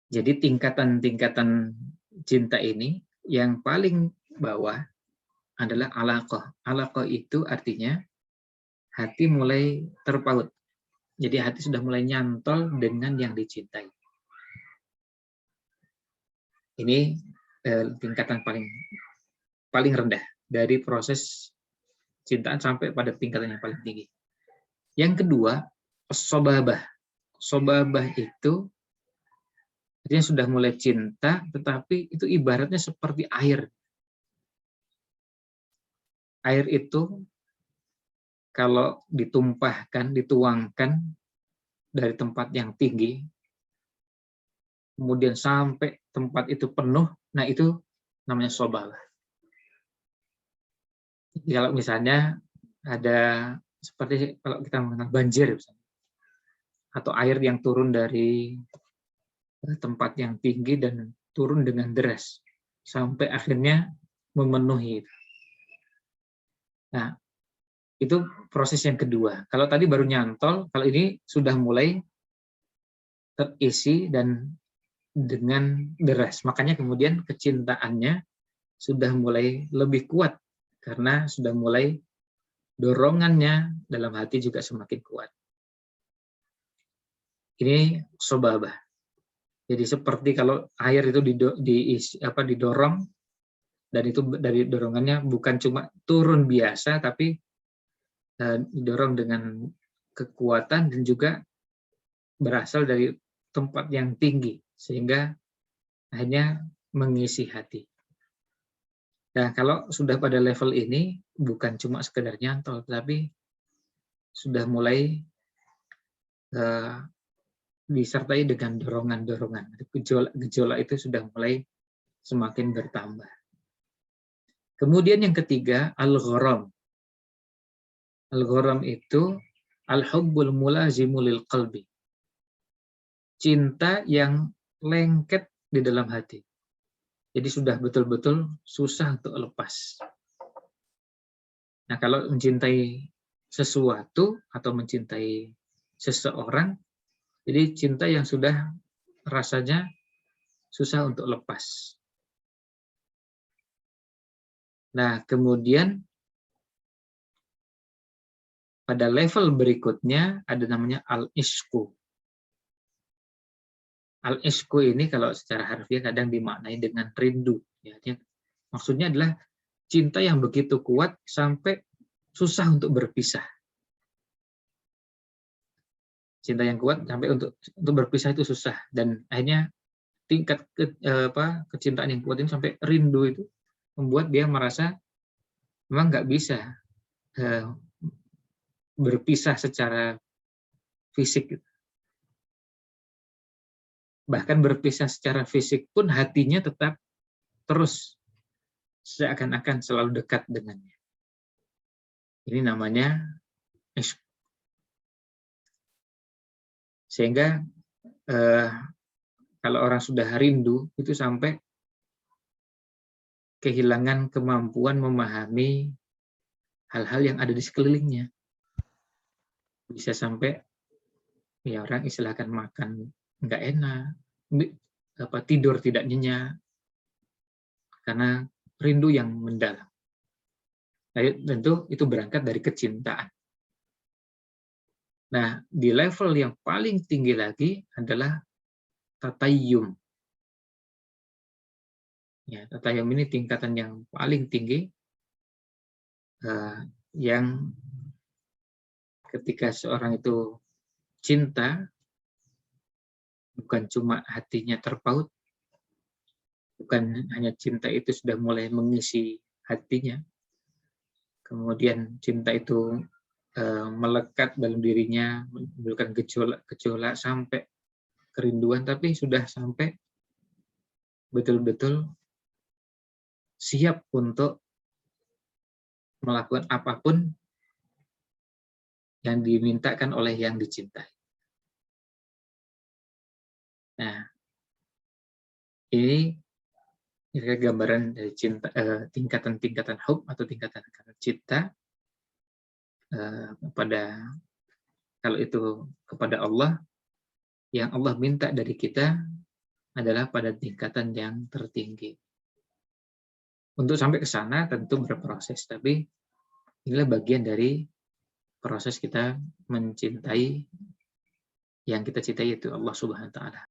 Jadi tingkatan-tingkatan cinta ini yang paling bawah adalah alaqah. Alaqah itu artinya hati mulai terpaut. Jadi hati sudah mulai nyantol dengan yang dicintai. Ini tingkatan paling rendah dari proses cintaan sampai pada tingkatan yang paling tinggi. Yang kedua, sobabah. Sobabah itu artinya sudah mulai cinta, tetapi itu ibaratnya seperti air. Air itu kalau ditumpahkan, dituangkan dari tempat yang tinggi, kemudian sampai tempat itu penuh, nah itu namanya sobabah. Jadi kalau misalnya ada seperti kalau kita mengenal banjir misalnya, atau air yang turun dari tempat yang tinggi dan turun dengan deras sampai akhirnya memenuhi. Nah, itu proses yang kedua. Kalau tadi baru nyantol, kalau ini sudah mulai terisi dan dengan deras. Makanya kemudian kecintaannya sudah mulai lebih kuat karena sudah mulai dorongannya dalam hati juga semakin kuat. Ini sobabah. Jadi seperti kalau air itu didorong, dan itu dari dorongannya bukan cuma turun biasa, tapi didorong dengan kekuatan dan juga berasal dari tempat yang tinggi, sehingga hanya mengisi hati. Nah, kalau sudah pada level ini, bukan cuma sekedar nyantol, tapi sudah mulai disertai dengan dorongan-dorongan. Gejolak itu sudah mulai semakin bertambah. Kemudian yang ketiga, al-gharam. Al-gharam itu al-hubbul mulazimu lil qalbi. Cinta yang lengket di dalam hati. Jadi sudah betul-betul susah untuk lepas. Nah, kalau mencintai sesuatu atau mencintai seseorang, jadi cinta yang sudah rasanya susah untuk lepas. Nah, kemudian pada level berikutnya ada namanya al-ishku. Al-ishku ini kalau secara harfiah kadang dimaknai dengan rindu. Ya, maksudnya adalah cinta yang begitu kuat sampai susah untuk berpisah. Cinta yang kuat sampai untuk berpisah itu susah, dan akhirnya tingkat kecintaan yang kuat ini sampai rindu itu membuat dia merasa memang nggak bisa berpisah secara fisik. Bahkan berpisah secara fisik pun hatinya tetap terus seakan-akan selalu dekat dengannya. Ini namanya ishq. Sehingga kalau orang sudah rindu itu sampai kehilangan kemampuan memahami hal-hal yang ada di sekelilingnya. Bisa sampai ya orang istilahkan makan nggak enak, tidur tidak nyenyak, karena rindu yang mendalam. Nah, tentu itu berangkat dari kecintaan. Nah, di level yang paling tinggi lagi adalah tatayyum. Ya, tatayyum ini tingkatan yang paling tinggi, yang ketika seorang itu cinta, bukan cuma hatinya terpaut, bukan hanya cinta itu sudah mulai mengisi hatinya, kemudian cinta itu melekat dalam dirinya, menimbulkan gejolak sampai kerinduan, tapi sudah sampai betul-betul siap untuk melakukan apapun yang dimintakan oleh yang dicintai. Nah, ini gambaran dari cinta, tingkatan-tingkatan hub atau tingkatan cinta pada, kalau itu kepada Allah, yang Allah minta dari kita adalah pada tingkatan yang tertinggi. Untuk sampai ke sana tentu berproses, tapi inilah bagian dari proses kita mencintai yang kita cintai, itu Allah Subhanahu wa taala.